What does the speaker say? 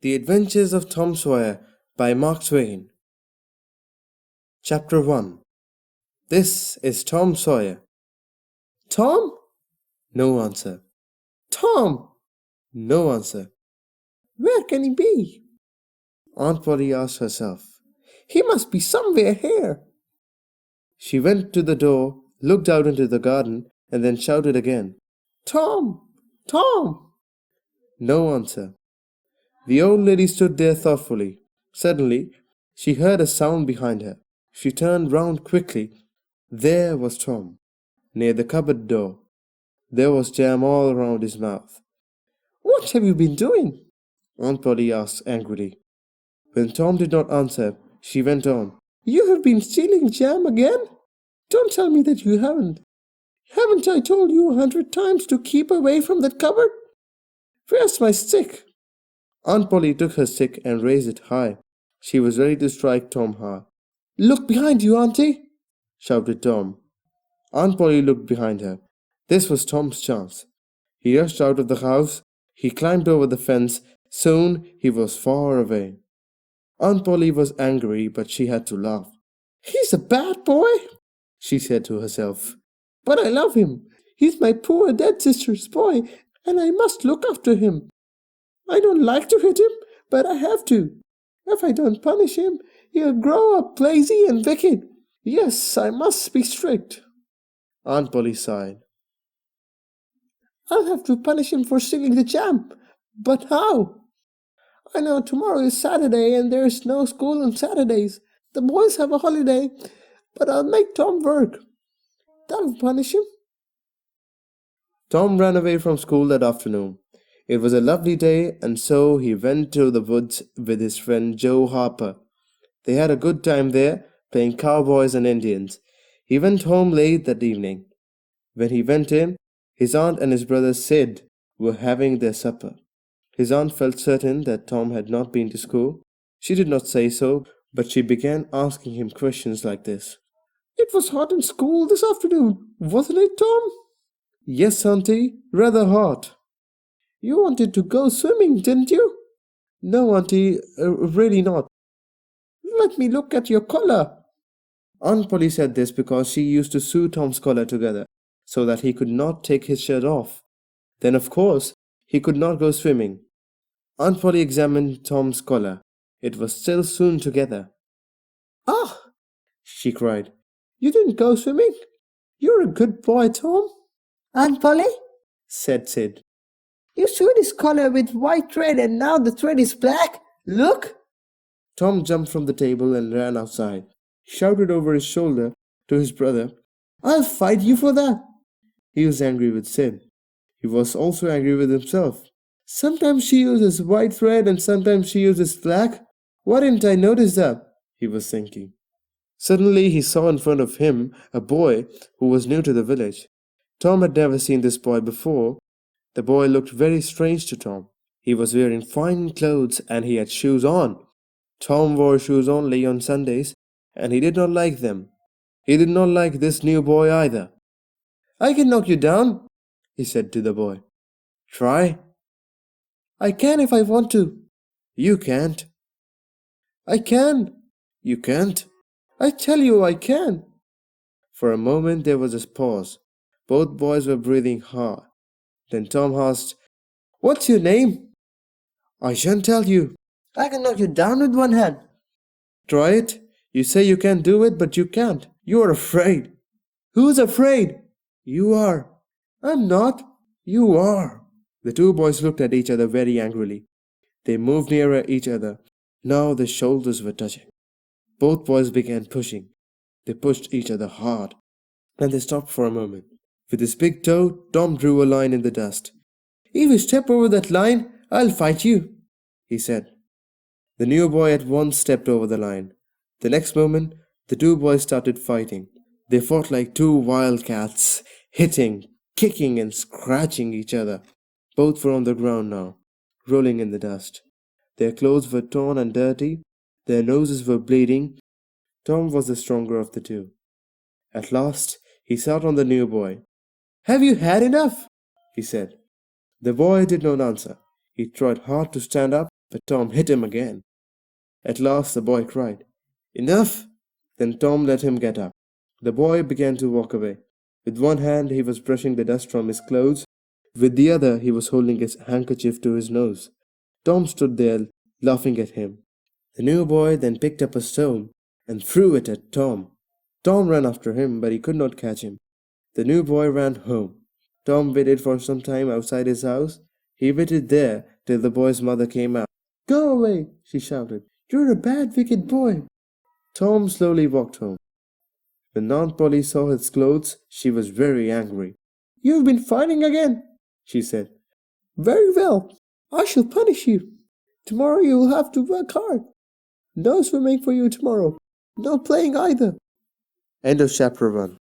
The Adventures of Tom Sawyer by Mark Twain. Chapter 1. This is Tom Sawyer. Tom? No answer. Tom? No answer. Where can he be? Aunt Polly asked herself. He must be somewhere here. She went to the door, looked out into the garden, and then shouted again. Tom! Tom! No answer. The old lady stood there thoughtfully. Suddenly, she heard a sound behind her. She turned round quickly. There was Tom, near the cupboard door. There was jam all around his mouth. What have you been doing? Aunt Polly asked angrily. When Tom did not answer, she went on. You have been stealing jam again? Don't tell me that you haven't. Haven't I told you 100 times to keep away from that cupboard? Where's my stick? Aunt Polly took her stick and raised it high. She was ready to strike Tom hard. Look behind you, Auntie! Shouted Tom. Aunt Polly looked behind her. This was Tom's chance. He rushed out of the house. He climbed over the fence. Soon he was far away. Aunt Polly was angry, but she had to laugh. He's a bad boy, she said to herself. But I love him. He's my poor dead sister's boy, and I must look after him. I don't like to hit him, but I have to. If I don't punish him, he'll grow up lazy and wicked. Yes, I must be strict. Aunt Polly sighed. I'll have to punish him for stealing the jam. But how? I know tomorrow is Saturday and there is no school on Saturdays. The boys have a holiday, but I'll make Tom work. That'll punish him. Tom ran away from school that afternoon. It was a lovely day, and so he went to the woods with his friend Joe Harper. They had a good time there, playing cowboys and Indians. He went home late that evening. When he went in, his aunt and his brother Sid were having their supper. His aunt felt certain that Tom had not been to school. She did not say so, but she began asking him questions like this. It was hot in school this afternoon, wasn't it, Tom? Yes, Auntie, rather hot. You wanted to go swimming, didn't you? No, Auntie, really not. Let me look at your collar. Aunt Polly said this because she used to sew Tom's collar together so that he could not take his shirt off. Then, of course, he could not go swimming. Aunt Polly examined Tom's collar. It was still sewn together. Ah, she cried. You didn't go swimming? You're a good boy, Tom. Aunt Polly, said Sid. You sewed his collar with white thread and now the thread is black. Look! Tom jumped from the table and ran outside. He shouted over his shoulder to his brother, I'll fight you for that. He was angry with Sid. He was also angry with himself. Sometimes she uses white thread and sometimes she uses black. Why didn't I notice that? He was thinking. Suddenly he saw in front of him a boy who was new to the village. Tom had never seen this boy before. The boy looked very strange to Tom. He was wearing fine clothes and he had shoes on. Tom wore shoes only on Sundays, and he did not like them. He did not like this new boy either. I can knock you down, he said to the boy. Try. I can if I want to. You can't. I can. You can't. I tell you I can. For a moment there was a pause. Both boys were breathing hard. Then Tom asked, What's your name? I shan't tell you. I can knock you down with one hand. Try it. You say you can do it, but you can't. You are afraid. Who's afraid? You are. I'm not. You are. The two boys looked at each other very angrily. They moved nearer each other. Now their shoulders were touching. Both boys began pushing. They pushed each other hard. Then they stopped for a moment. With his big toe, Tom drew a line in the dust. If you step over that line, I'll fight you, he said. The new boy at once stepped over the line. The next moment, the two boys started fighting. They fought like two wild cats, hitting, kicking, and scratching each other. Both were on the ground now, rolling in the dust. Their clothes were torn and dirty. Their noses were bleeding. Tom was the stronger of the two. At last, he sat on the new boy. Have you had enough? He said. The boy did not answer. He tried hard to stand up, but Tom hit him again. At last the boy cried, "Enough!" Then Tom let him get up. The boy began to walk away. With one hand he was brushing the dust from his clothes, with the other he was holding his handkerchief to his nose. Tom stood there, laughing at him. The new boy then picked up a stone and threw it at Tom. Tom ran after him, but he could not catch him. The new boy ran home. Tom waited for some time outside his house. He waited there till the boy's mother came out. "Go away," she shouted. "You're a bad, wicked boy." Tom slowly walked home. When Aunt Polly saw his clothes, she was very angry. "You've been fighting again," she said. "Very well, I shall punish you. Tomorrow you'll have to work hard. No swimming for you tomorrow. No playing either." End of chapter 1.